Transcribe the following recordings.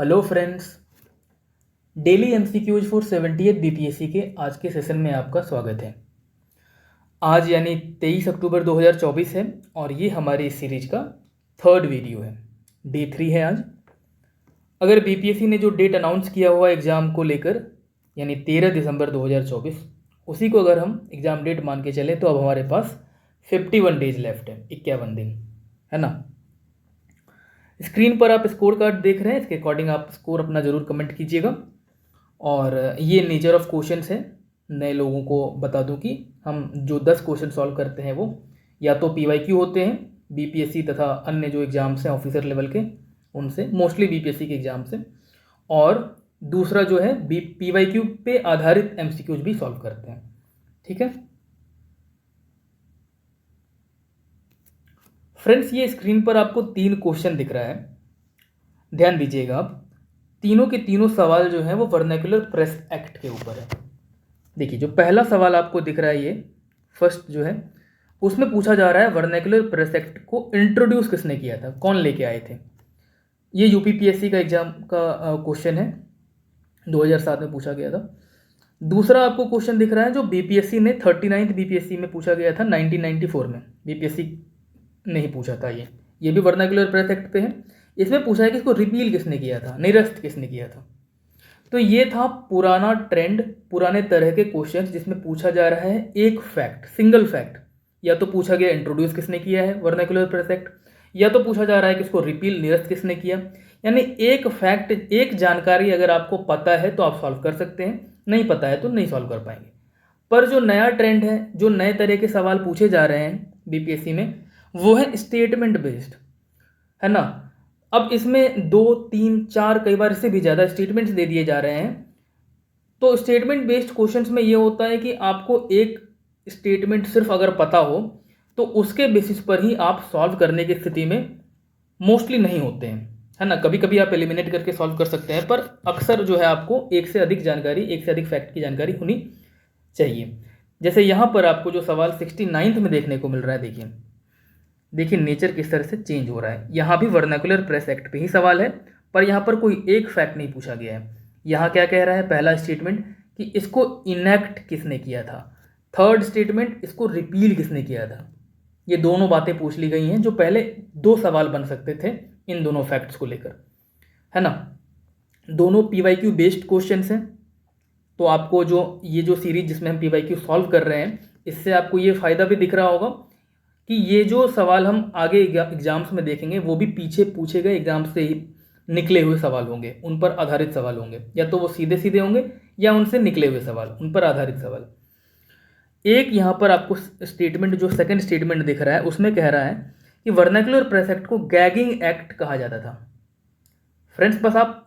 Hello friends, daily MCQs for 78 BPSC के आज के सेशन में आपका स्वागत है। आज यानी 23 अक्टूबर 2024 है और ये हमारी इस सीरीज का थर्ड वीडियो है। डे 3 है आज। अगर बीपीएससी ने जो डेट अनाउंस किया हुआ एग्ज़ाम को लेकर यानी 13 दिसंबर 2024, उसी को अगर हम एग्ज़ाम डेट मान के चलें तो अब हमारे पास 51 डेज लेफ्ट है, 51 दिन, है ना। स्क्रीन पर आप स्कोर कार्ड देख रहे हैं, इसके अकॉर्डिंग आप स्कोर अपना ज़रूर कमेंट कीजिएगा। और ये नेचर ऑफ क्वेश्चंस है। नए लोगों को बता दूं कि हम जो 10 क्वेश्चन सॉल्व करते हैं वो या तो पीवाईक्यू होते हैं बीपीएससी तथा अन्य जो एग्ज़ाम्स हैं ऑफिसर लेवल के उनसे, मोस्टली बीपीएससी के एग्ज़ाम से, और दूसरा जो है पीवाईक्यू पे आधारित एमसीक्यूज भी सॉल्व करते हैं। ठीक है फ्रेंड्स, ये स्क्रीन पर आपको 3 क्वेश्चन दिख रहा है, ध्यान दीजिएगा आप। तीनों के तीनों सवाल जो है वो वर्नाक्युलर प्रेस एक्ट के ऊपर है। देखिए, जो पहला सवाल आपको दिख रहा है, ये फर्स्ट जो है, उसमें पूछा जा रहा है वर्नाक्युलर प्रेस एक्ट को इंट्रोड्यूस किसने किया था, कौन लेके आए थे। ये यूपीपीएससी का एग्जाम का क्वेश्चन है, 2007 में पूछा गया था। दूसरा आपको क्वेश्चन दिख रहा है जो बीपीएससी ने 39th बीपीएससी में पूछा गया था 1994 में, बीपीएससी ने ही पूछा था। ये भी वर्नाक्युलर प्रेस एक्ट पे है। इसमें पूछा है कि इसको रिपील किसने किया था, निरस्त किसने किया था। तो ये था पुराना ट्रेंड, पुराने तरह के क्वेश्चंस जिसमें पूछा जा रहा है एक फैक्ट, सिंगल फैक्ट। या तो पूछा गया इंट्रोड्यूस किसने किया है वर्नाक्युलर प्रेस एक्ट, या तो पूछा जा रहा है कि इसको रिपील, निरस्त किसने किया। यानी एक फैक्ट, एक जानकारी अगर आपको पता है तो आप सॉल्व कर सकते हैं, नहीं पता है तो नहीं सॉल्व कर पाएंगे। पर जो नया ट्रेंड है, जो नए तरह के सवाल पूछे जा रहे हैं बीपीएससी में, वो है स्टेटमेंट बेस्ड, है ना। अब इसमें 2, 3, 4, कई बार इससे भी ज़्यादा स्टेटमेंट्स दे दिए जा रहे हैं। तो स्टेटमेंट बेस्ड क्वेश्चंस में ये होता है कि आपको एक स्टेटमेंट सिर्फ अगर पता हो तो उसके बेसिस पर ही आप सॉल्व करने की स्थिति में मोस्टली नहीं होते हैं, है ना। कभी कभी आप एलिमिनेट करके सॉल्व कर सकते हैं, पर अक्सर जो है आपको एक से अधिक जानकारी, एक से अधिक फैक्ट की जानकारी होनी चाहिए। जैसे यहाँ पर आपको जो सवाल 69th में देखने को मिल रहा है, देखिए नेचर किस तरह से चेंज हो रहा है। यहाँ भी वर्नाकुलर प्रेस एक्ट पे ही सवाल है, पर यहाँ पर कोई एक फैक्ट नहीं पूछा गया है। यहाँ क्या कह रहा है, पहला स्टेटमेंट कि इसको इनेक्ट किसने किया था, थर्ड स्टेटमेंट इसको रिपील किसने किया था। ये दोनों बातें पूछ ली गई हैं जो पहले 2 सवाल बन सकते थे इन दोनों फैक्ट्स को लेकर, है ना। दोनों पीवाईक्यू बेस्ड क्वेश्चंस हैं। तो आपको जो सीरीज जिसमें हम पीवाईक्यू सॉल्व कर रहे हैं, इससे आपको ये फ़ायदा भी दिख रहा होगा कि ये जो सवाल हम आगे एग्जाम्स में देखेंगे वो भी पीछे पूछे गए एग्जाम से ही निकले हुए सवाल होंगे, उन पर आधारित सवाल होंगे, या तो वो सीधे सीधे होंगे या उनसे निकले हुए सवाल, उन पर आधारित सवाल। एक यहाँ पर आपको स्टेटमेंट, जो सेकंड स्टेटमेंट दिख रहा है, उसमें कह रहा है कि वर्नाकुलर प्रेस एक्ट को गैगिंग एक्ट कहा जाता था। फ्रेंड्स, बस आप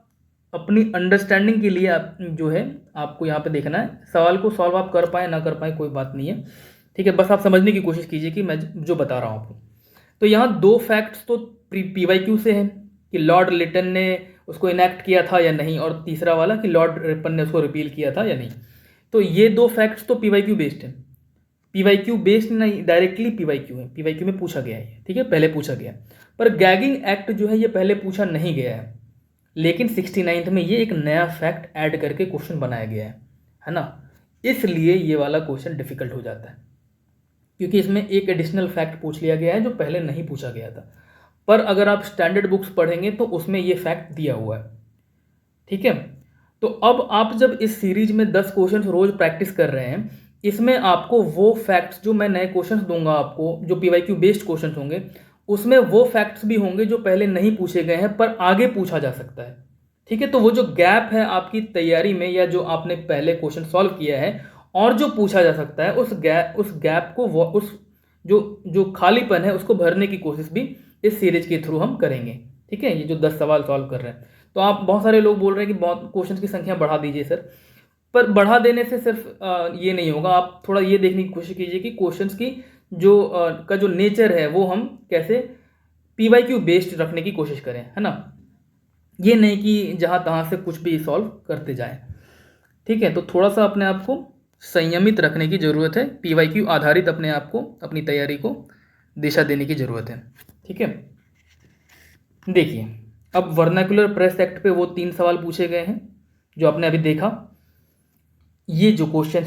अपनी अंडरस्टैंडिंग के लिए आप जो है आपको यहाँ पे देखना है, सवाल को सॉल्व आप कर पाए ना कर पाए कोई बात नहीं है, ठीक है। बस आप समझने की कोशिश कीजिए कि मैं जो बता रहा हूँ आपको। तो यहाँ 2 फैक्ट्स तो पीवाईक्यू से हैं कि लॉर्ड लिटन ने उसको इनेक्ट किया था या नहीं, और तीसरा वाला कि लॉर्ड रिपन ने उसको रिपील किया था या नहीं। तो ये 2 फैक्ट्स तो पीवाईक्यू बेस्ड हैं। पीवाईक्यू बेस्ड नहीं, डायरेक्टली पीवाईक्यू है, पीवाईक्यू में पूछा गया है, ठीक है, पहले पूछा गया। पर गैगिंग एक्ट जो है ये पहले पूछा नहीं गया है, लेकिन 69th में ये एक नया फैक्ट ऐड करके क्वेश्चन बनाया गया है ना। इसलिए ये वाला क्वेश्चन डिफिकल्ट हो जाता है, क्योंकि इसमें एक एडिशनल फैक्ट पूछ लिया गया है जो पहले नहीं पूछा गया था। पर अगर आप स्टैंडर्ड बुक्स पढ़ेंगे तो उसमें ये फैक्ट दिया हुआ है, ठीक है। तो अब आप जब इस सीरीज में 10 क्वेश्चन रोज प्रैक्टिस कर रहे हैं, इसमें आपको वो फैक्ट्स, जो मैं नए क्वेश्चन दूंगा आपको, जो पीवाईक्यू बेस्ड क्वेश्चन होंगे, उसमें वो फैक्ट्स भी होंगे जो पहले नहीं पूछे गए हैं पर आगे पूछा जा सकता है, ठीक है। तो वो जो गैप है आपकी तैयारी में, या जो आपने पहले क्वेश्चन सॉल्व किया है और जो पूछा जा सकता है, उस गैप को, उस जो खालीपन है उसको भरने की कोशिश भी इस सीरीज के थ्रू हम करेंगे, ठीक है। ये जो 10 सवाल सॉल्व कर रहे हैं, तो आप बहुत सारे लोग बोल रहे हैं कि बहुत क्वेश्चन की संख्या बढ़ा दीजिए सर, पर बढ़ा देने से सिर्फ ये नहीं होगा। आप थोड़ा ये देखने की कोशिश कीजिए कि क्वेश्चंस की जो नेचर है वो हम कैसे पीवाईक्यू बेस्ड रखने की कोशिश करें, है ना। ये नहीं कि जहाँ तहाँ से कुछ भी सॉल्व करते जाएं, ठीक है। तो थोड़ा सा अपने आप को संयमित रखने की ज़रूरत है, पीवाईक्यू आधारित अपने आप को, अपनी तैयारी को दिशा देने की ज़रूरत है, ठीक है। देखिए, अब वर्नाकुलर प्रेस एक्ट पे वो 3 सवाल पूछे गए हैं जो आपने अभी देखा। ये जो क्वेश्चन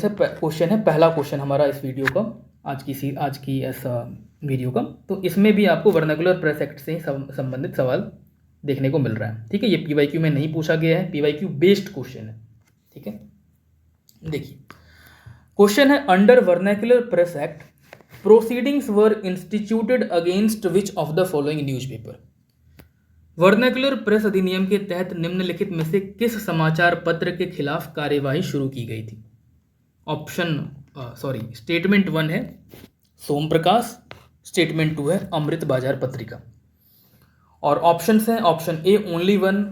है पहला क्वेश्चन हमारा इस वीडियो का, आज की ऐसा वीडियो का। तो इसमें भी आपको वर्नाकुलर प्रेस एक्ट से ही संबंधित सवाल देखने को मिल रहा है। ठीक है, ये पीवाईक्यू में नहीं पूछा गया है, पीवाईक्यू बेस्ड क्वेश्चन है। ठीक है, देखिए क्वेश्चन है, under vernacular press act proceedings were instituted against which of the following newspaper. Vernacular press अधिनियम के तहत निम्नलिखित में से किस समाचार पत्र के खिलाफ कार्यवाही शुरू की गई थी? स्टेटमेंट 1 है सोम प्रकाश, स्टेटमेंट 2 है अमृत बाजार पत्रिका। और ऑप्शंस हैं, ऑप्शन ए ओनली 1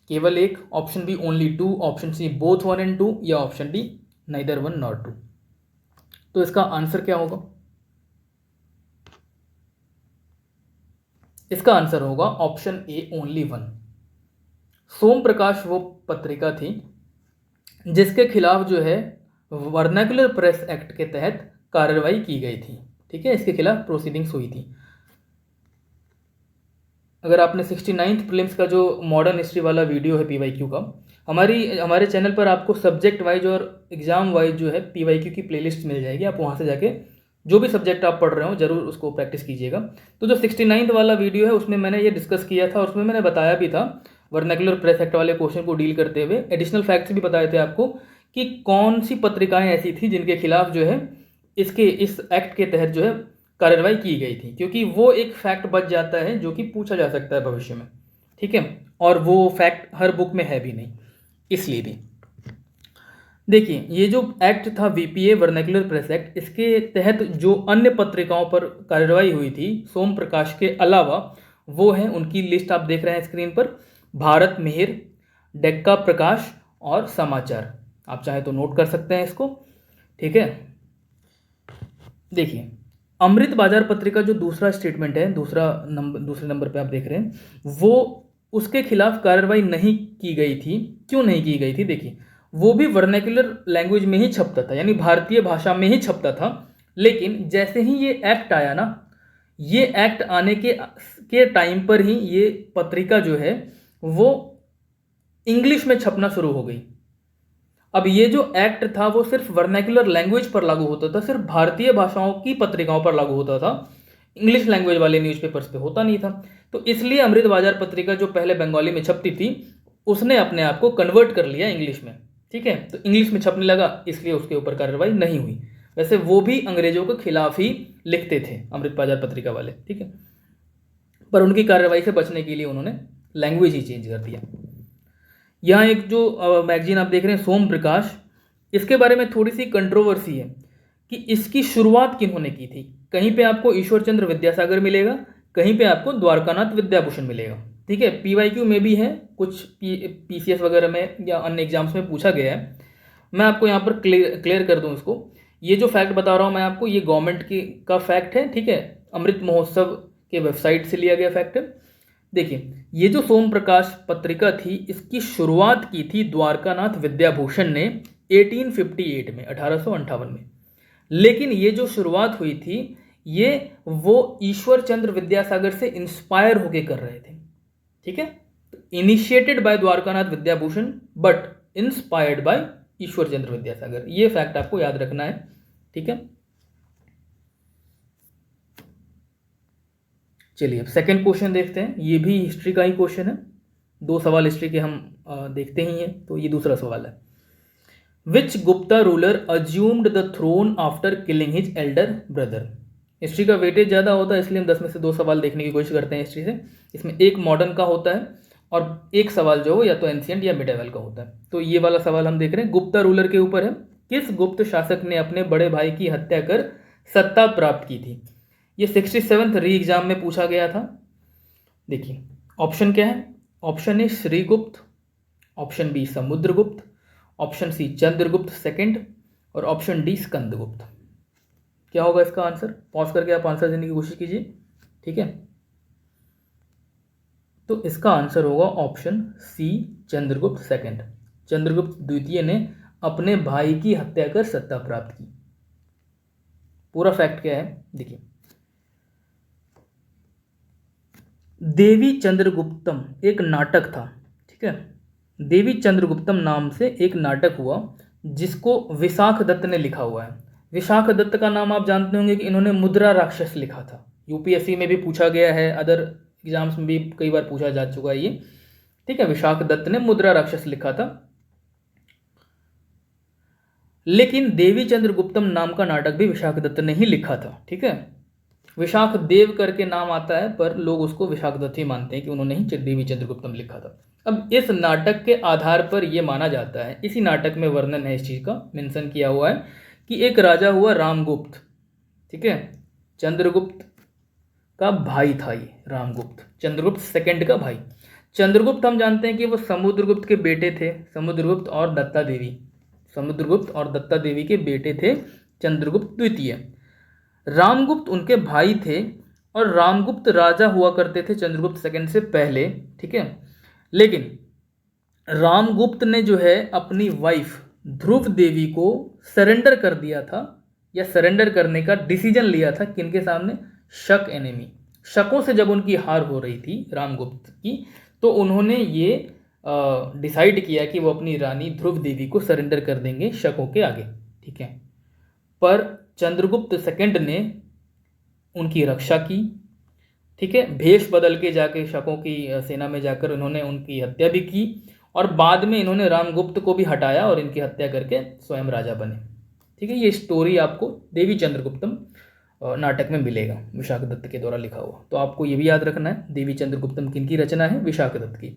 केवल एक, option B only 2, option C both 1 and 2, या ऑप्शन डी नाइदर 1 nor 2। तो इसका आंसर क्या होगा? इसका आंसर होगा ऑप्शन ए ओनली 1। सोम प्रकाश वो पत्रिका थी जिसके खिलाफ जो है वर्नाकुलर प्रेस एक्ट के तहत कार्रवाई की गई थी। ठीक है, इसके खिलाफ प्रोसीडिंग्स हुई थी। अगर आपने 69th प्रीलिम्स का जो मॉडर्न हिस्ट्री वाला वीडियो है पीवाईक्यू का, हमारे चैनल पर आपको सब्जेक्ट वाइज और एग्जाम वाइज जो है पीवाईक्यू की प्लेलिस्ट मिल जाएगी। आप वहाँ से जाके जो भी सब्जेक्ट आप पढ़ रहे हो जरूर उसको प्रैक्टिस कीजिएगा। तो जो 69th वाला वीडियो है उसमें मैंने ये डिस्कस किया था, उसमें मैंने बताया भी था वर्नाकुलर प्रेस एक्ट वाले क्वेश्चन को डील करते हुए एडिशनल फैक्ट्स भी बताए थे आपको कि कौन सी पत्रिकाएं ऐसी थी जिनके खिलाफ जो है इस एक्ट के तहत जो है कार्रवाई की गई थी, क्योंकि वो एक फैक्ट बच जाता है जो कि पूछा जा सकता है भविष्य में। ठीक है, और वो फैक्ट हर बुक में है भी नहीं, इसलिए भी। देखिए ये जो एक्ट था वीपीए वर्नाकुलर प्रेस एक्ट, इसके तहत जो अन्य पत्रिकाओं पर कार्रवाई हुई थी सोम प्रकाश के अलावा, वो है उनकी लिस्ट आप देख रहे हैं स्क्रीन पर, भारत मेहर, डेक्का प्रकाश और समाचार। आप चाहे तो नोट कर सकते हैं इसको। ठीक है, देखिए अमृत बाजार पत्रिका जो दूसरा स्टेटमेंट है, दूसरे नंबर पे आप देख रहे हैं, वो उसके खिलाफ कार्रवाई नहीं की गई थी। क्यों नहीं की गई थी? देखिए वो भी वर्नाकुलर लैंग्वेज में ही छपता था, यानी भारतीय भाषा में ही छपता था। लेकिन जैसे ही ये एक्ट आया ना, ये एक्ट आने के टाइम पर ही ये पत्रिका जो है वो इंग्लिश में छपना शुरू हो गई। अब ये जो एक्ट था वो सिर्फ वर्नाकुलर लैंग्वेज पर लागू होता था, सिर्फ भारतीय भाषाओं की पत्रिकाओं पर लागू होता था, इंग्लिश लैंग्वेज वाले न्यूज़पेपर्स पे होता नहीं था। तो इसलिए अमृत बाजार पत्रिका जो पहले बंगाली में छपती थी उसने अपने आप को कन्वर्ट कर लिया इंग्लिश में। ठीक है, तो इंग्लिश में छपने लगा, इसलिए उसके ऊपर कार्रवाई नहीं हुई। वैसे वो भी अंग्रेजों के खिलाफ ही लिखते थे अमृत बाजार पत्रिका वाले। ठीक है, पर उनकी कार्रवाई से बचने के लिए उन्होंने लैंग्वेज ही चेंज कर दिया। यहाँ एक जो मैगजीन आप देख रहे हैं सोम प्रकाश, इसके बारे में थोड़ी सी कंट्रोवर्सी है कि इसकी शुरुआत किन्होंने की थी। कहीं पे आपको ईश्वर चंद्र विद्यासागर मिलेगा, कहीं पे आपको द्वारकानाथ विद्याभूषण मिलेगा। ठीक है, पीवाईक्यू में भी है, कुछ पीसीएस वगैरह में या अन्य एग्जाम्स में पूछा गया है। मैं आपको यहाँ पर क्लियर कर दूँ इसको। ये जो फैक्ट बता रहा हूँ मैं आपको, ये गवर्नमेंट का फैक्ट है। ठीक है, अमृत महोत्सव के वेबसाइट से लिया गया फैक्ट है। देखिए ये जो सोम प्रकाश पत्रिका थी, इसकी शुरुआत की थी द्वारकानाथ विद्याभूषण ने 1858 में, 1858 में। लेकिन ये जो शुरुआत हुई थी ये वो ईश्वर चंद्र विद्यासागर से इंस्पायर होके कर रहे थे। ठीक है, initiated by Dwarkanath Vidyabhushan but inspired by Ishwar Chandra Vidyasagar. ये फैक्ट आपको याद रखना है। ठीक है, चलिए अब सेकंड क्वेश्चन देखते हैं। ये भी हिस्ट्री का ही क्वेश्चन है, 2 सवाल हिस्ट्री के हम देखते ही हैं। तो ये दूसरा सवाल है, which Gupta ruler assumed the throne after killing his elder brother. History का वेटेज ज़्यादा होता है इसलिए हम 10 में से 2 सवाल देखने की कोशिश करते हैं हिस्ट्री से। इसमें एक मॉडर्न का होता है और एक सवाल जो हो या तो एंशिएंट या मिडेवल का होता है। तो ये वाला सवाल हम देख रहे हैं, गुप्ता रूलर के ऊपर है। किस गुप्त शासक ने अपने बड़े भाई की हत्या कर सत्ता प्राप्त की थी? ये 67th री एग्जाम में पूछा गया था। देखिए ऑप्शन क्या है, option A Shrigupta, option B Samudragupta, option C Chandragupta second और ऑप्शन डी स्कंदगुप्त। क्या होगा इसका आंसर? पॉज करके आप आंसर देने की कोशिश कीजिए। ठीक है, तो इसका आंसर होगा option C Chandragupta second. Chandragupta द्वितीय ने अपने भाई की हत्या कर सत्ता प्राप्त की। पूरा फैक्ट क्या है देखिए, देवी चंद्रगुप्तम एक नाटक था, ठीक है। देवी चंद्रगुप्तम नाम से एक नाटक हुआ जिसको विशाख दत्त ने लिखा हुआ है। विशाख दत्त का नाम आप जानते होंगे कि इन्होंने मुद्रा राक्षस लिखा था। यूपीएससी में भी पूछा गया है, अदर एग्जाम्स में भी कई बार पूछा जा चुका है ये, ठीक है। विशाख दत्त ने मुद्रा राक्षस लिखा था। लेकिन देवी चंद्रगुप्तम नाम का नाटक भी विशाख दत्त ने ही लिखा था, ठीक है। विशाख देव करके नाम आता है पर लोग उसको विशाख दत्त ही मानते हैं कि उन्होंने ही देवी चंद्रगुप्तम लिखा था। अब इस नाटक के आधार पर यह माना जाता है, इसी नाटक में वर्णन है, इस चीज का मेंशन किया हुआ है कि एक राजा हुआ रामगुप्त, ठीक है। चंद्रगुप्त का भाई था ये रामगुप्त, चंद्रगुप्त सेकंड का भाई। चंद्रगुप्त हम जानते हैं कि वो समुद्रगुप्त के बेटे थे, समुद्रगुप्त और दत्ता देवी, समुद्रगुप्त और दत्ता देवी के बेटे थे चंद्रगुप्त द्वितीय। रामगुप्त उनके भाई थे और रामगुप्त राजा हुआ करते थे चंद्रगुप्त सेकंड से पहले, ठीक है। लेकिन रामगुप्त ने जो है अपनी वाइफ ध्रुव देवी को सरेंडर कर दिया था, या सरेंडर करने का डिसीजन लिया था किनके सामने, शक एनिमी, शकों से जब उनकी हार हो रही थी रामगुप्त की, तो उन्होंने ये डिसाइड किया कि वो अपनी रानी ध्रुव देवी को सरेंडर कर देंगे शकों के आगे, ठीक है। पर चंद्रगुप्त सेकंड ने उनकी रक्षा की, ठीक है। भेष बदल के जाके शकों की सेना में जाकर उन्होंने उनकी हत्या भी की, और बाद में इन्होंने रामगुप्त को भी हटाया और इनकी हत्या करके स्वयं राजा बने, ठीक है। ये स्टोरी आपको देवी चंद्रगुप्तम नाटक में मिलेगा, विशाख दत्त के द्वारा लिखा हुआ। तो आपको ये भी याद रखना है, देवी चंद्रगुप्तम किनकी रचना है, विशाख दत्त की,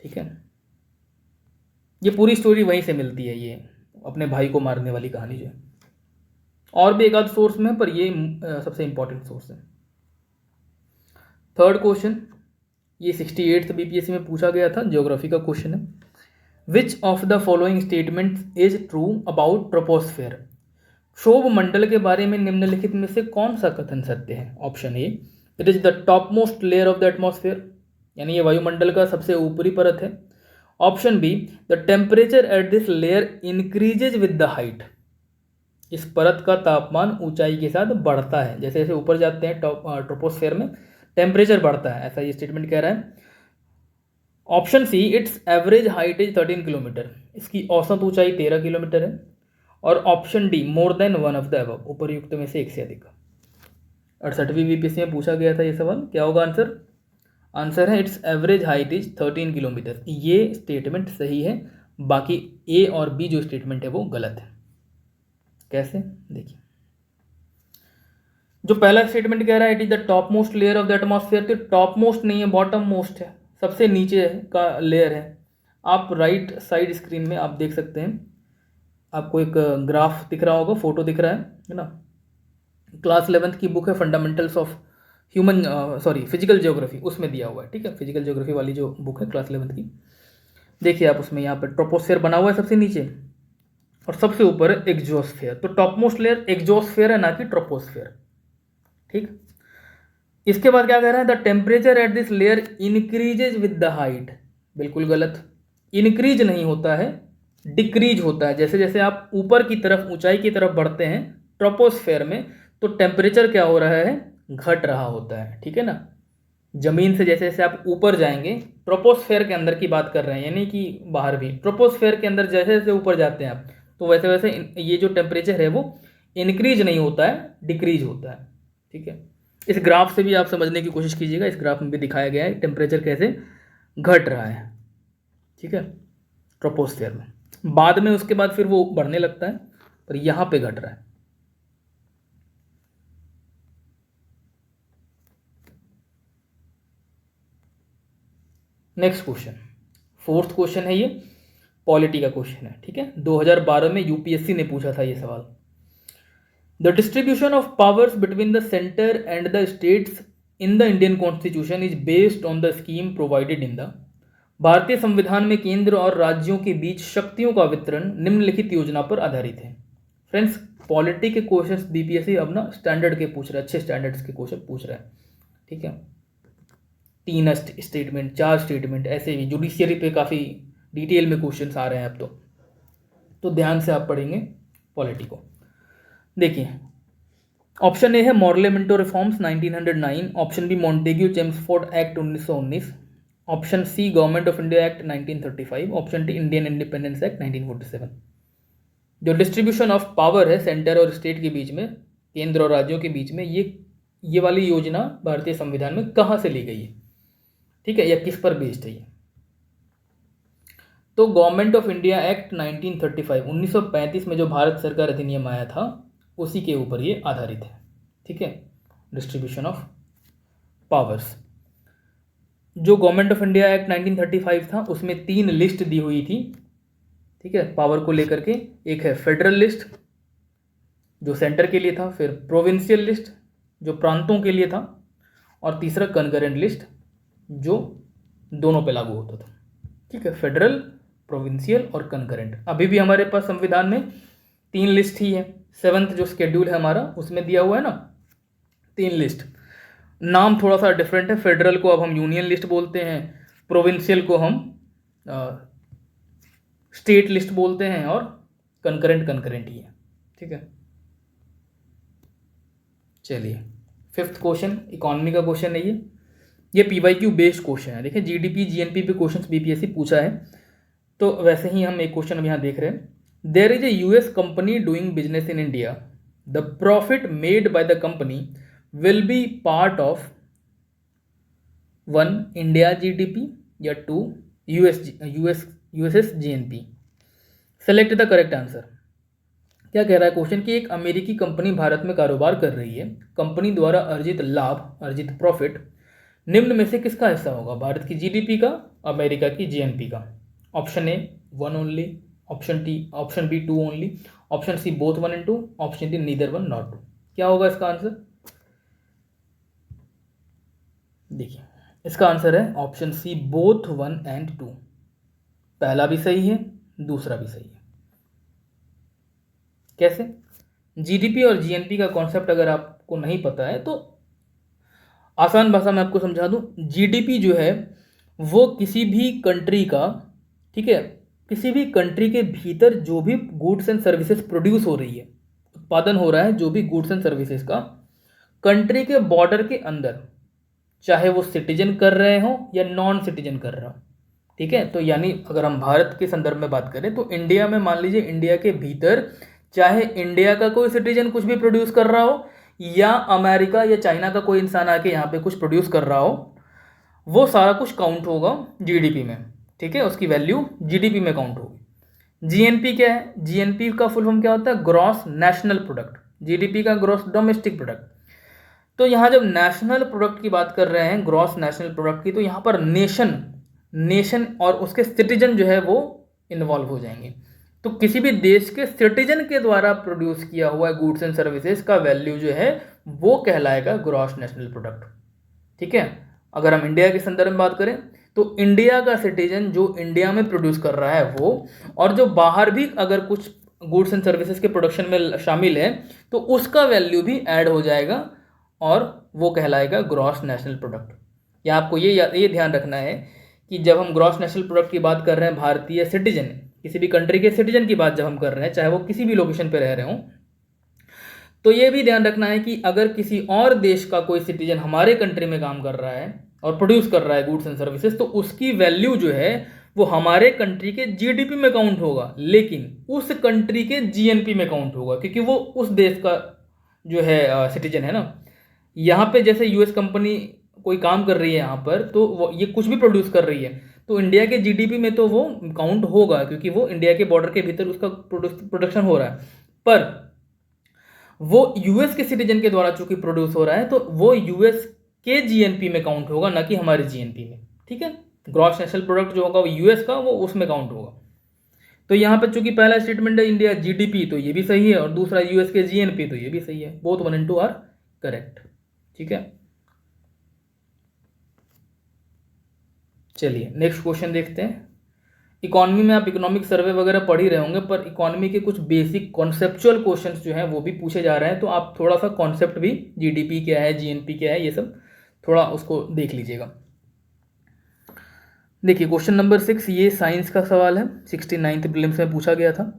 ठीक है। ये पूरी स्टोरी वहीं से मिलती है, ये अपने भाई को मारने वाली कहानी जो है। और भी एक आध सोर्स में, पर ये सबसे इंपॉर्टेंट सोर्स है। थर्ड क्वेश्चन, ये 68th बीपीएससी में पूछा गया था, ज्योग्राफी का क्वेश्चन है। Which of the following statement is true about troposphere? क्षोभ मंडल के बारे में निम्नलिखित में से कौन सा कथन सत्य है? Option A, it is the top most layer of the atmosphere, यानी ये वायुमंडल का सबसे ऊपरी परत है। Option B, the temperature at this layer increases with the height, इस परत का तापमान ऊंचाई के साथ बढ़ता है, जैसे जैसे ऊपर जाते हैं ट्रोपोस्फेयर में टेम्परेचर बढ़ता है, ऐसा ये स्टेटमेंट कह रहा है। Option C, its average height is 13 kilometre, इसकी औसत ऊंचाई 13 किलोमीटर है। और option D, more than one of the above, उपर्युक्त में से एक से अधिक। 68वीं बीपीएससी में पूछा गया था ये सवाल, क्या होगा आंसर? आंसर है it's average height is 13 kilometre. ये स्टेटमेंट सही है, बाकी ए और बी जो स्टेटमेंट है वो गलत है। कैसे, देखिए। जो पहला स्टेटमेंट कह रहा है it is the top most layer of the atmosphere, तो टॉप मोस्ट नहीं है, बॉटम मोस्ट है, सबसे नीचे का लेयर है। आप राइट साइड स्क्रीन में आप देख सकते हैं, आपको एक ग्राफ दिख रहा होगा, फोटो दिख रहा है ना। क्लास 11th की बुक है fundamentals of human physical geography, उसमें दिया हुआ है, ठीक है। फिजिकल ज्योग्राफी वाली जो बुक है क्लास 11th की, देखिए आप उसमें, यहाँ पर ट्रोपोस्फेयर बना हुआ है सबसे नीचे, और सबसे ऊपर है एक्सोस्फेयर। तो टॉप मोस्ट लेयर एक्सोस्फेयर है, ना कि ट्रोपोस्फेयर, ठीक। इसके बाद क्या कह रहा है, the temperature at this layer increases with the height, बिल्कुल गलत। इंक्रीज नहीं होता है, डिक्रीज होता है। जैसे जैसे आप ऊपर की तरफ, ऊंचाई की तरफ बढ़ते हैं ट्रोपोस्फेयर में, तो टेम्परेचर क्या हो रहा है, घट रहा होता है, ठीक है ना। जमीन से जैसे जैसे आप ऊपर जाएंगे, ट्रोपोस्फेयर के अंदर की बात कर रहे हैं, यानी कि बाहर भी, ट्रोपोस्फेयर के अंदर जैसे जैसे ऊपर जाते हैं आप, तो वैसे वैसे ये जो टेम्परेचर है वो इंक्रीज नहीं होता है, डिक्रीज होता है, ठीक है। इस ग्राफ से भी आप समझने की कोशिश कीजिएगा, इस ग्राफ में भी दिखाया गया है टेम्परेचर कैसे घट रहा है, ठीक है, ट्रोपोस्फेयर में। बाद में उसके बाद फिर वो बढ़ने लगता है, पर यहां पे घट रहा है। नेक्स्ट क्वेश्चन, फोर्थ क्वेश्चन है ये, पॉलिटी का क्वेश्चन है, ठीक है। 2012 में यूपीएससी ने पूछा था ये सवाल। The distribution of powers between the centre and the states in the Indian constitution is based on the scheme provided in the, भारतीय संविधान में केंद्र और राज्यों के बीच शक्तियों का वितरण निम्नलिखित योजना पर आधारित है। फ्रेंड्स, पॉलिटी के क्वेश्चंस बीपीएससी अब ना स्टैंडर्ड के पूछ रहा है, अच्छे स्टैंडर्ड्स के क्वेश्चन पूछ रहा है, ठीक है। 3 स्टेटमेंट, 4 स्टेटमेंट, ऐसे भी जुडिशियरी पे काफ़ी डिटेल में क्वेश्चंस आ रहे हैं अब तो ध्यान से आप पढ़ेंगे पॉलिटी को। देखिए, ऑप्शन ए है Morley Minto reforms 1909, option B Montagu Chelmsford act 1919, option C government of India act 1935, option D Indian independence act 1947। जो डिस्ट्रीब्यूशन ऑफ पावर है सेंटर और स्टेट के बीच में, केंद्र और राज्यों के बीच में, ये वाली योजना भारतीय संविधान में कहाँ से ली गई है, ठीक है, या किस पर बेस्ड है ये? तो गवर्नमेंट ऑफ इंडिया एक्ट 1935 1935 में जो भारत सरकार अधिनियम आया था उसी के ऊपर ये आधारित है, ठीक है। डिस्ट्रीब्यूशन ऑफ पावर्स, जो गवर्नमेंट ऑफ इंडिया एक्ट 1935 था उसमें 3 लिस्ट दी हुई थी, ठीक है, पावर को लेकर के। एक है फेडरल लिस्ट जो सेंटर के लिए था, फिर प्रोविंशियल लिस्ट जो प्रांतों के लिए था, और तीसरा कनकरेंट लिस्ट जो दोनों पे लागू होता था, ठीक है, फेडरल, प्रोविंशियल और कनकरेंट। अभी भी हमारे पास संविधान में 3 लिस्ट ही है। 7th जो शेड्यूल है हमारा उसमें दिया हुआ है ना 3 लिस्ट। नाम थोड़ा सा डिफरेंट है, फेडरल को अब हम यूनियन लिस्ट बोलते हैं, प्रोविंशियल को हम स्टेट लिस्ट बोलते हैं, और कनकरेंट ही है, ठीक है। चलिए 5th क्वेश्चन इकोनॉमी का क्वेश्चन है ये PYQ बेस्ड क्वेश्चन है। देखिए GDP GNP पे क्वेश्चन BPSC पूछा है, तो वैसे ही हम एक क्वेश्चन अब यहाँ देख रहे हैं। There is a US company doing business in India, the profit made by the company will be part of 1 India GDP या 2 US GNP। Select the correct answer. क्या कह रहा है क्वेश्चन कि एक अमेरिकी कंपनी भारत में कारोबार कर रही है, कंपनी द्वारा अर्जित लाभ, अर्जित प्रॉफिट निम्न में से किसका हिस्सा होगा? भारत की GDP का, अमेरिका की GNP का। Option A 1 only, option B 2 only, option C both 1 and 2, option D neither 1 not 2। क्या होगा इसका आंसर? देखिए इसका आंसर है ऑप्शन सी बोथ 1 and 2। पहला भी सही है, दूसरा भी सही है। कैसे? GDP और GNP का कॉन्सेप्ट अगर आपको नहीं पता है तो आसान भाषा में आपको समझा दूं। GDP जो है वो किसी भी कंट्री का, ठीक है, किसी भी कंट्री के भीतर जो भी गुड्स एंड सर्विसेज प्रोड्यूस हो रही है, उत्पादन हो रहा है जो भी गुड्स एंड सर्विसेज का, कंट्री के बॉर्डर के अंदर, चाहे वो सिटीजन कर रहे हो या नॉन सिटीजन कर रहा हो, ठीक है। तो यानी अगर हम भारत के संदर्भ में बात करें तो इंडिया में मान लीजिए इंडिया के भीतर चाहे इंडिया का कोई सिटीजन कुछ भी प्रोड्यूस कर रहा हो या अमेरिका या चाइना का कोई इंसान आके यहाँ पे कुछ प्रोड्यूस कर रहा हो, वो सारा कुछ काउंट होगा GDP में, ठीक है, उसकी वैल्यू GDP में काउंट होगी। GNP क्या है? GNP का फुल फॉर्म क्या होता है? Gross national product. GDP का ग्रॉस डोमेस्टिक प्रोडक्ट। तो यहाँ जब नेशनल प्रोडक्ट की बात कर रहे हैं, ग्रॉस नेशनल प्रोडक्ट की, तो यहाँ पर नेशन और उसके सिटीजन जो है वो इन्वॉल्व हो जाएंगे। तो किसी भी देश के सिटीजन के द्वारा प्रोड्यूस किया हुआ गुड्स एंड सर्विसेज का वैल्यू जो है वो कहलाएगा ग्रॉस नेशनल प्रोडक्ट, ठीक है। अगर हम इंडिया के संदर्भ में बात करें तो इंडिया का सिटीजन जो इंडिया में प्रोड्यूस कर रहा है वो, और जो बाहर भी अगर कुछ गुड्स एंड सर्विसेज के प्रोडक्शन में शामिल है तो उसका वैल्यू भी ऐड हो जाएगा और वो कहलाएगा ग्रॉस नेशनल प्रोडक्ट। या आपको ये ध्यान रखना है कि जब हम ग्रॉस नेशनल प्रोडक्ट की बात कर रहे हैं, भारतीय सिटीजन, किसी भी कंट्री के सिटीजन की बात जब हम कर रहे हैं, चाहे वो किसी भी लोकेशन पे रह रहे हों, तो ये भी ध्यान रखना है कि अगर किसी और देश का कोई सिटीजन हमारे कंट्री में काम कर रहा है और प्रोड्यूस कर रहा है गुड्स एंड सर्विसेज, तो उसकी वैल्यू जो है वो हमारे कंट्री के GDP में काउंट होगा, लेकिन उस कंट्री के GNP में काउंट होगा, क्योंकि वो उस देश का जो है सिटीजन है ना। यहाँ पे जैसे US कंपनी कोई काम कर रही है यहाँ पर, तो वो ये कुछ भी प्रोड्यूस कर रही है, तो इंडिया के GDP में तो वो काउंट होगा क्योंकि वो इंडिया के बॉर्डर के भीतर उसका प्रोडक्शन हो रहा है। पर वो US के सिटीजन के द्वारा चूंकि प्रोड्यूस हो रहा है तो वो US के GNP में काउंट होगा, ना कि हमारे GNP में, ठीक है। ग्रॉस नेशनल प्रोडक्ट जो होगा वो US का, वो उसमें काउंट होगा। तो यहाँ पर चूंकि पहला स्टेटमेंट है इंडिया GDP, तो ये भी सही है, और दूसरा US के GNP, तो ये भी सही है। बोथ 1 and 2 आर करेक्ट, ठीक है। चलिए नेक्स्ट क्वेश्चन देखते हैं। इकोनॉमी में आप इकोनॉमिक सर्वे वगैरह पढ़ ही रहे होंगे, पर इकोनॉमी के कुछ बेसिक कॉन्सेप्चुअल क्वेश्चंस जो हैं वो भी पूछे जा रहे हैं, तो आप थोड़ा सा कॉन्सेप्ट भी, GDP क्या है, GNP क्या है, ये सब थोड़ा उसको देख लीजिएगा। देखिए क्वेश्चन नंबर 6, ये साइंस का सवाल है, 69th प्रीलिम्स में पूछा गया था,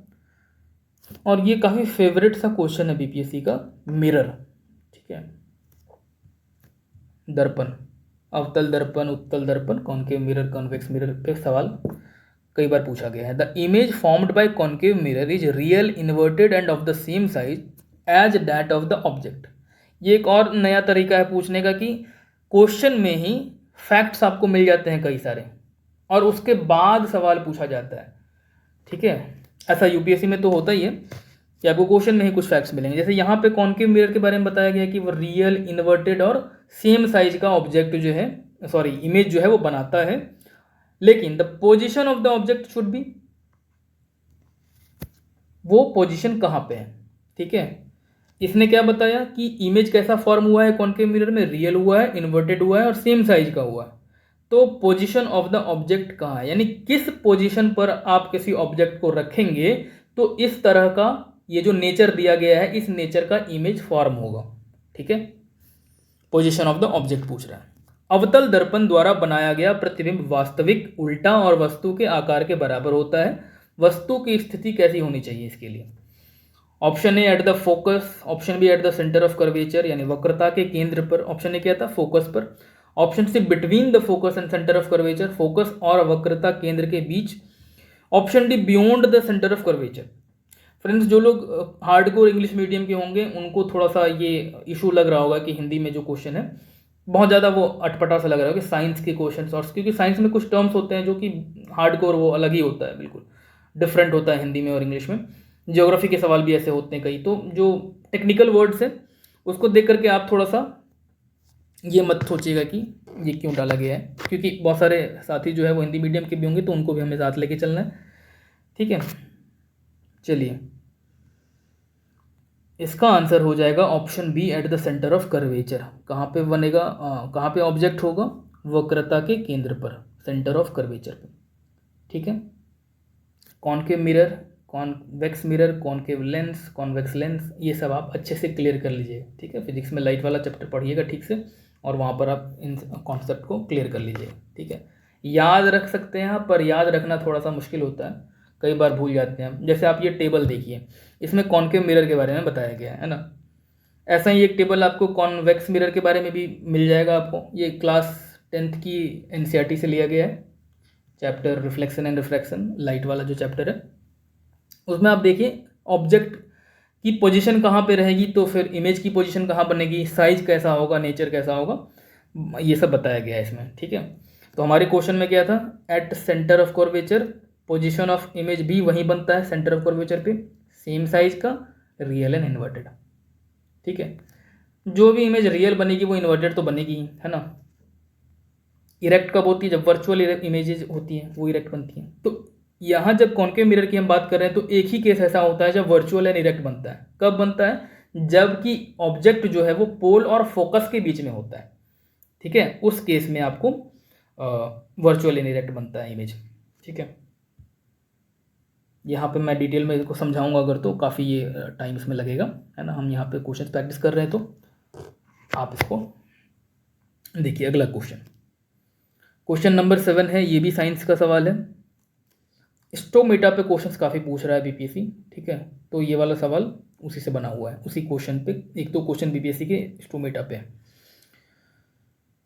और ये काफ़ी फेवरेट सा क्वेश्चन है BPSC का, मिरर। ठीक है। दर्पण, अवतल दर्पण, उत्तल दर्पण, कॉनकेव मिरर, कॉन्वेक्स मिरर पे सवाल कई बार पूछा गया है। The image formed by concave mirror is real, inverted and of the same size as that of the object. ये एक और नया तरीका है पूछने का कि क्वेश्चन में ही फैक्ट्स आपको मिल जाते हैं कई सारे और उसके बाद सवाल पूछा जाता है, ठीक है। ऐसा यूपीएससी में तो होता ही है कि आपको क्वेश्चन में ही कुछ फैक्ट्स मिलेंगे। जैसे यहाँ पे कॉनकेव मिरर के बारे में बताया गया कि वो रियल, इन्वर्टेड और सेम साइज का ऑब्जेक्ट जो है, सॉरी इमेज जो है वो बनाता है, लेकिन the position of the object should be, वो पोजिशन कहाँ पे है, ठीक है। इसने क्या बताया कि इमेज कैसा फॉर्म हुआ है कॉनकेव मिरर में, रियल हुआ है, इन्वर्टेड हुआ है और सेम साइज का हुआ है। तो पोजीशन ऑफ द ऑब्जेक्ट कहाँ है, यानी किस पोजीशन पर आप किसी ऑब्जेक्ट को रखेंगे तो इस तरह का ये जो नेचर दिया गया है, इस नेचर का इमेज फॉर्म होगा, ठीक है। पोजीशन ऑफ द ऑब्जेक्ट पूछ रहा है। अवतल दर्पण द्वारा बनाया गया प्रतिबिंब वास्तविक, उल्टा और वस्तु के आकार के बराबर होता है। वस्तु की स्थिति कैसी होनी चाहिए इसके लिए? Option A at the focus, option B at the centre of curvature यानी वक्रता के केंद्र पर, ऑप्शन ए क्या था, फोकस पर, option C between the focus and centre of curvature, focus और वक्रता केंद्र के बीच, option D beyond the centre of curvature. Friends, जो लोग हार्डकोर इंग्लिश मीडियम के होंगे उनको थोड़ा सा ये इशू लग रहा होगा कि हिंदी में जो क्वेश्चन है बहुत ज़्यादा वो अटपटा सा लग रहा है कि साइंस के क्वेश्चन, और क्योंकि साइंस में कुछ टर्म्स होते हैं जो कि हार्डकोर वो अलग ही होता है, बिल्कुल डिफरेंट होता है हिंदी में और इंग्लिश में। ज्योग्राफी के सवाल भी ऐसे होते हैं कई, तो जो टेक्निकल वर्ड्स है उसको देख करके आप थोड़ा सा ये मत सोचिएगा कि ये क्यों डाला गया है, क्योंकि बहुत सारे साथी जो है वो हिंदी मीडियम के भी होंगे तो उनको भी हमें साथ लेके चलना है, ठीक है। चलिए, इसका आंसर हो जाएगा option B at the centre of curvature. कहाँ पे बनेगा, कहाँ पे ऑब्जेक्ट होगा? वक्रता के केंद्र पर, सेंटर ऑफ कर्वेचर पे, ठीक है। Concave mirror, convex mirror, concave lens, convex lens, ये सब आप अच्छे से क्लियर कर लीजिए, ठीक है। फिजिक्स में लाइट वाला चैप्टर पढ़िएगा ठीक से और वहाँ पर आप इन कॉन्सेप्ट को क्लियर कर लीजिए, ठीक है। याद रख सकते हैं आप, पर याद रखना थोड़ा सा मुश्किल होता है, कई बार भूल जाते हैं। जैसे आप ये टेबल देखिए, इसमें कॉनकेव मिरर के बारे में बताया गया है ना। ऐसा ही एक टेबल आपको कॉन्वेक्स मिरर के बारे में भी मिल जाएगा आपको। ये क्लास 10th की एनसीईआरटी से लिया गया है, chapter reflection and refraction, light वाला जो चैप्टर है उसमें आप देखिए ऑब्जेक्ट की पोजीशन कहाँ पे रहेगी, तो फिर इमेज की पोजीशन कहाँ बनेगी, साइज कैसा होगा, नेचर कैसा होगा, ये सब बताया गया है इसमें, ठीक है। तो हमारे क्वेश्चन में क्या था, at centre of curvature position of image भी वहीं बनता है सेंटर ऑफ कर्वेचर पे, सेम साइज का, रियल एंड इन्वर्टेड, ठीक है। जो भी इमेज रियल बनेगी वो इन्वर्टेड तो बनेगी, है ना। इरेक्ट कब होती है? जब वर्चुअल इमेजेस होती हैं वो इरेक्ट बनती हैं। तो यहाँ जब कॉनकेव मिरर की हम बात कर रहे हैं तो एक ही केस ऐसा होता है जब वर्चुअल एंड इरेक्ट बनता है। कब बनता है? जबकि ऑब्जेक्ट जो है वो पोल और फोकस के बीच में होता है, ठीक है। उस केस में आपको वर्चुअल एंड इरेक्ट बनता है इमेज, ठीक है। यहाँ पे मैं डिटेल में इसको समझाऊंगा अगर, तो काफ़ी ये टाइम इसमें लगेगा, है ना। हम यहाँ पे क्वेश्चन प्रैक्टिस कर रहे हैं तो आप इसको देखिए। अगला क्वेश्चन, क्वेश्चन नंबर 7 है, ये भी साइंस का सवाल है। स्टोमेटा पे क्वेश्चंस काफ़ी पूछ रहा है बीपीएससी, ठीक है। तो ये वाला सवाल उसी से बना हुआ है, उसी क्वेश्चन पे, एक तो क्वेश्चन बीपीएससी के स्टोमेटा पे है।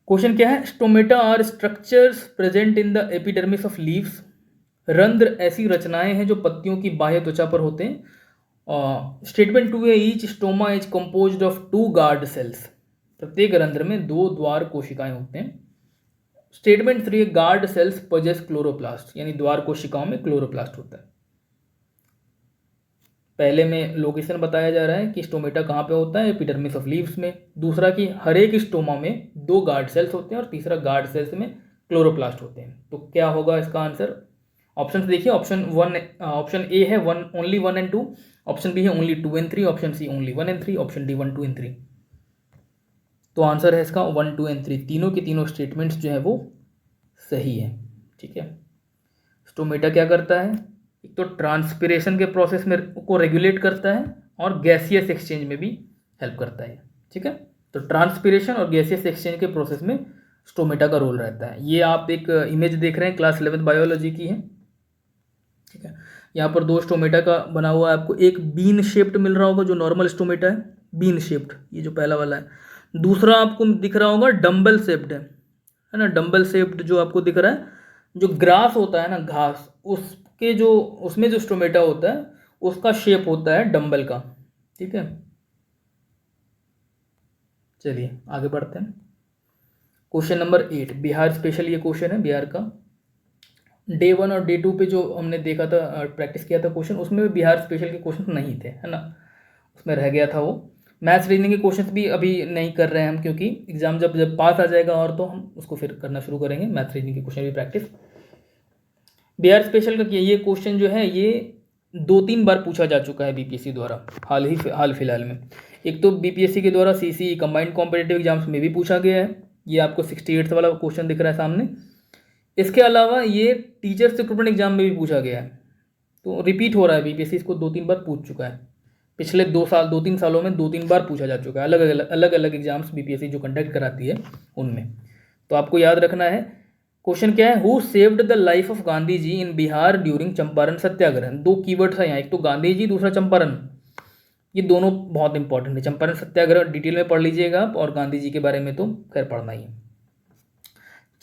क्वेश्चन क्या है? Stomata are structures present in the epidermis of leaves. रंध्र ऐसी रचनाएं हैं जो पत्तियों की बाह्य त्वचा पर होते हैं। स्टेटमेंट 2 है, each stoma is composed of 2 guard cells. प्रत्येक रंध्र में 2 द्वार कोशिकाएं होते हैं। स्टेटमेंट 3 है, गार्ड सेल्स पोजेस क्लोरोप्लास्ट, यानी द्वार कोशिकाओं में क्लोरोप्लास्ट होता है। पहले में लोकेशन बताया जा रहा है कि स्टोमेटा कहाँ पे होता है, एपिडर्मिस ऑफ लीव्स में। दूसरा कि हर एक स्टोमा में 2 गार्ड सेल्स होते हैं और तीसरा गार्ड सेल्स में क्लोरोप्लास्ट होते हैं। तो क्या होगा इसका आंसर? ऑप्शन देखिए, ऑप्शन ए है ओनली 1 and 2, ऑप्शन बी है only 2 and 3, option C only 1 and 3, option D 1, 2 and 3। तो आंसर है इसका 1, 2 and 3। तीनों के तीनों स्टेटमेंट्स जो है वो सही है, ठीक है। स्टोमेटा क्या करता है? एक तो ट्रांसपिरेशन के प्रोसेस में को रेगुलेट करता है और गैसियस एक्सचेंज में भी हेल्प करता है, ठीक है। तो ट्रांसपिरेशन और गैसियस एक्सचेंज के प्रोसेस में स्टोमेटा का रोल रहता है। ये आप एक इमेज देख रहे हैं, क्लास 11th बायोलॉजी की है, ठीक है। यहाँ पर 2 स्टोमेटा का बना हुआ है आपको। एक बीन शेप्ड मिल रहा होगा जो नॉर्मल स्टोमेटा है, बीन शेप्ड, ये जो पहला वाला है। दूसरा आपको दिख रहा होगा डम्बल शेप्ड है ना, डम्बल शेप्ड जो आपको दिख रहा है, जो ग्रास होता है ना, घास, उसके जो उसमें जो स्टोमेटा होता है उसका शेप होता है डम्बल का। ठीक है, चलिए आगे बढ़ते हैं। क्वेश्चन नंबर 8, बिहार स्पेशल ये क्वेश्चन है बिहार का। डे 1 और डे 2 पे जो हमने देखा था, प्रैक्टिस किया था क्वेश्चन, उसमें भी बिहार स्पेशल के क्वेश्चन नहीं थे, है ना, उसमें रह गया था वो। मैथ्स रीजनिंग के क्वेश्चन भी अभी नहीं कर रहे हैं हम, क्योंकि एग्जाम जब जब पास आ जाएगा और तो हम उसको फिर करना शुरू करेंगे मैथ्स रीजनिंग के क्वेश्चन भी प्रैक्टिस। बिहार स्पेशल का ये क्वेश्चन जो है ये 2-3 बार पूछा जा चुका है बीपीएससी द्वारा हाल फिलहाल में। एक तो बीपीएससी के द्वारा सीसी कंबाइंड कॉम्पिटिटिव एग्जाम्स में भी पूछा गया है, ये आपको 68 वाला क्वेश्चन दिख रहा है सामने। इसके अलावा ये टीचर्स रिक्रूटमेंट एग्जाम में भी पूछा गया है, तो रिपीट हो रहा है, बीपीएससी इसको 2-3 बार पूछ चुका है। पिछले 2-3 सालों में 2-3 बार पूछा जा चुका है, अलग अलग एग्जाम्स बीपीएससी जो कंडक्ट कराती है उनमें। तो आपको याद रखना है क्वेश्चन क्या है, who saved the life of Gandhi ji in Bihar during Champaran satyagraha. 2 keywords है यहाँ, एक तो गांधी जी, दूसरा चंपारण, ये दोनों बहुत इंपॉर्टेंट है। चंपारण सत्याग्रह डिटेल में पढ़ लीजिएगा आप, और गांधी जी के बारे में तो खैर पढ़ना ही है।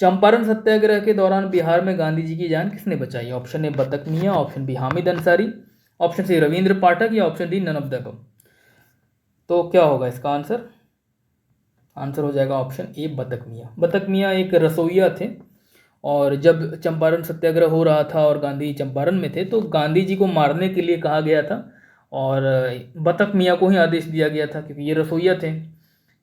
चंपारण सत्याग्रह के दौरान बिहार में गांधी जी की जान किसने बचाई? Option A Batak Miyan, option B Hamid Ansari, option C Ravindra Pathak, या option D none of the above. तो क्या होगा इसका आंसर? आंसर हो जाएगा ऑप्शन ए बतक मियाँ। बतक मियाँ एक रसोइया थे, और जब चंपारण सत्याग्रह हो रहा था और गांधी चंपारण में थे, तो गांधी जी को मारने के लिए कहा गया था, और बतक मियाँ को ही आदेश दिया गया था, क्योंकि ये रसोइया थे,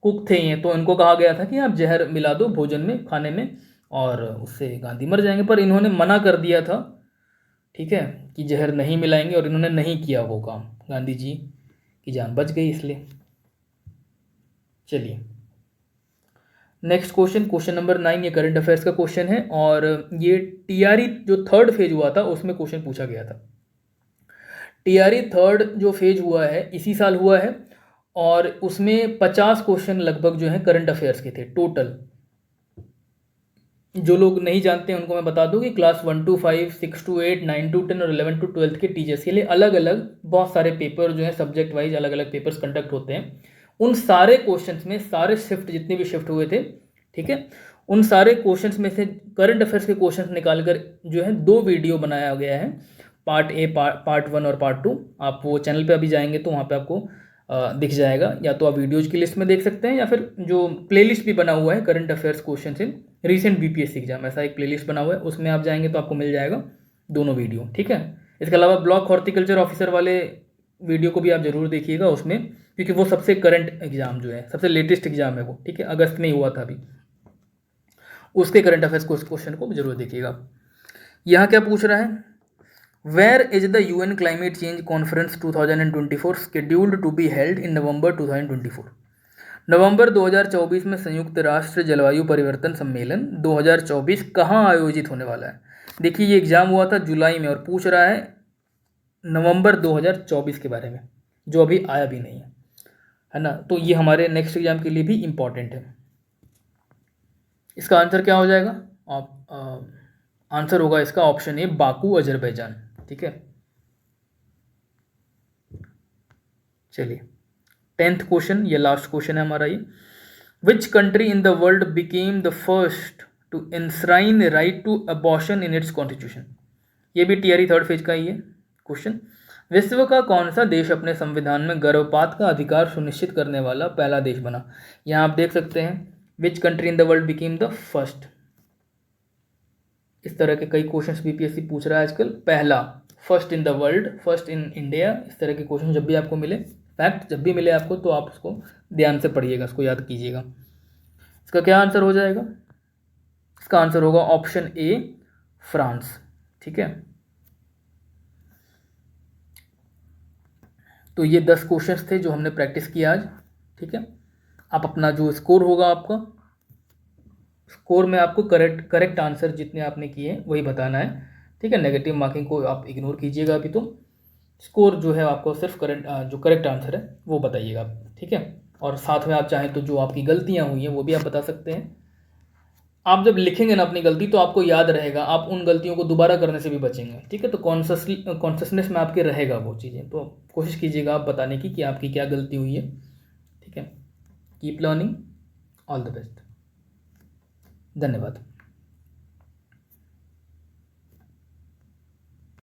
कुक थे ये, तो इनको कहा गया था कि आप जहर मिला दो भोजन में, खाने में, और उससे गांधी मर जाएंगे। पर इन्होंने मना कर दिया था, ठीक है, कि जहर नहीं मिलाएंगे, और इन्होंने नहीं किया वो काम, गांधी जी की जान बच गई इसलिए। चलिए नेक्स्ट क्वेश्चन, क्वेश्चन नंबर 9, ये करंट अफेयर्स का क्वेश्चन है, और ये टीआरई जो थर्ड फेज हुआ था उसमें क्वेश्चन पूछा गया था। टीआरई थर्ड जो फेज हुआ है इसी साल हुआ है, और उसमें 50 क्वेश्चन लगभग जो है करंट अफेयर्स के थे टोटल। जो लोग नहीं जानते हैं उनको मैं बता दूं कि क्लास 1 to 5, 6 to 8, 9 to 10 और 11 to 12 के टीचर्स के लिए अलग अलग बहुत सारे पेपर जो है सब्जेक्ट वाइज अलग अलग पेपर्स कंडक्ट होते हैं। उन सारे क्वेश्चंस में, सारे शिफ्ट जितने भी शिफ्ट हुए थे, ठीक है, उन सारे क्वेश्चंस में से करंट अफेयर्स के क्वेश्चंस निकालकर जो है 2 वीडियो बनाया गया है, पार्ट ए, पार्ट 1 और पार्ट 2। आप वो चैनल पे अभी जाएंगे तो वहाँ पे आपको दिख जाएगा, या तो आप वीडियोज की लिस्ट में देख सकते हैं, या फिर जो प्लेलिस्ट भी बना हुआ है current affairs question in recent BPSC exam, ऐसा एक प्लेलिस्ट बना हुआ है, उसमें आप जाएंगे तो आपको मिल जाएगा दोनों वीडियो, ठीक है। इसके अलावा ब्लॉक हॉर्टिकल्चर ऑफिसर वाले वीडियो को भी आप जरूर देखिएगा उसमें, क्योंकि वो सबसे करंट एग्जाम जो है, सबसे लेटेस्ट एग्जाम है वो, ठीक है, अगस्त में ही हुआ था अभी, उसके करंट अफेयर्स क्वेश्चन को जरूर देखिएगा। यहाँ क्या पूछ रहा है, where is the UN climate change conference 2024 scheduled to be held in November 2024। नवंबर 2024 में संयुक्त राष्ट्र जलवायु परिवर्तन सम्मेलन 2024 कहाँ आयोजित होने वाला है? देखिए ये एग्जाम हुआ था जुलाई में, और पूछ रहा है नवंबर 2024 के बारे में, जो अभी आया भी नहीं है ना। तो ये हमारे नेक्स्ट एग्जाम के लिए भी इम्पॉर्टेंट है। इसका आंसर क्या हो जाएगा? आंसर होगा इसका ऑप्शन ए बाकू अजरबैजान, ठीक है। चलिए 10th क्वेश्चन, ये लास्ट क्वेश्चन है हमारा ये, which country in the world became the first to enshrine right to abortion in its constitution. ये भी टीआरई थर्ड फेज का ही है क्वेश्चन। विश्व का कौन सा देश अपने संविधान में गर्भपात का अधिकार सुनिश्चित करने वाला पहला देश बना? यहाँ आप देख सकते हैं विच country in the world became the first. इस तरह के कई क्वेश्चंस बीपीएससी पूछ रहा है आजकल। पहला, first in the world, first in India, इस तरह के क्वेश्चन जब भी आपको मिले, फैक्ट जब भी मिले आपको, तो आप उसको ध्यान से पढ़िएगा, उसको याद कीजिएगा। इसका क्या आंसर हो जाएगा? इसका आंसर होगा ऑप्शन ए फ्रांस, ठीक है। तो ये 10 क्वेश्चंस थे जो हमने प्रैक्टिस किया आज, ठीक है। आप अपना जो स्कोर होगा, आपका स्कोर में आपको करेक्ट आंसर जितने आपने किए वही बताना है, ठीक है। नेगेटिव मार्किंग को आप इग्नोर कीजिएगा अभी, तो स्कोर जो है आपको सिर्फ जो करेक्ट आंसर है वो बताइएगा, ठीक है। और साथ में आप चाहें तो जो आपकी गलतियां हुई हैं वो भी आप बता सकते हैं। आप जब लिखेंगे ना अपनी गलती, तो आपको याद रहेगा, आप उन गलतियों को दोबारा करने से भी बचेंगे, ठीक है। तो कॉन्शसनेस में आपके रहेगा वो चीज़ें, तो कोशिश कीजिएगा आप बताने की कि आपकी क्या गलती हुई है, keep learning. All the best. धन्यवाद।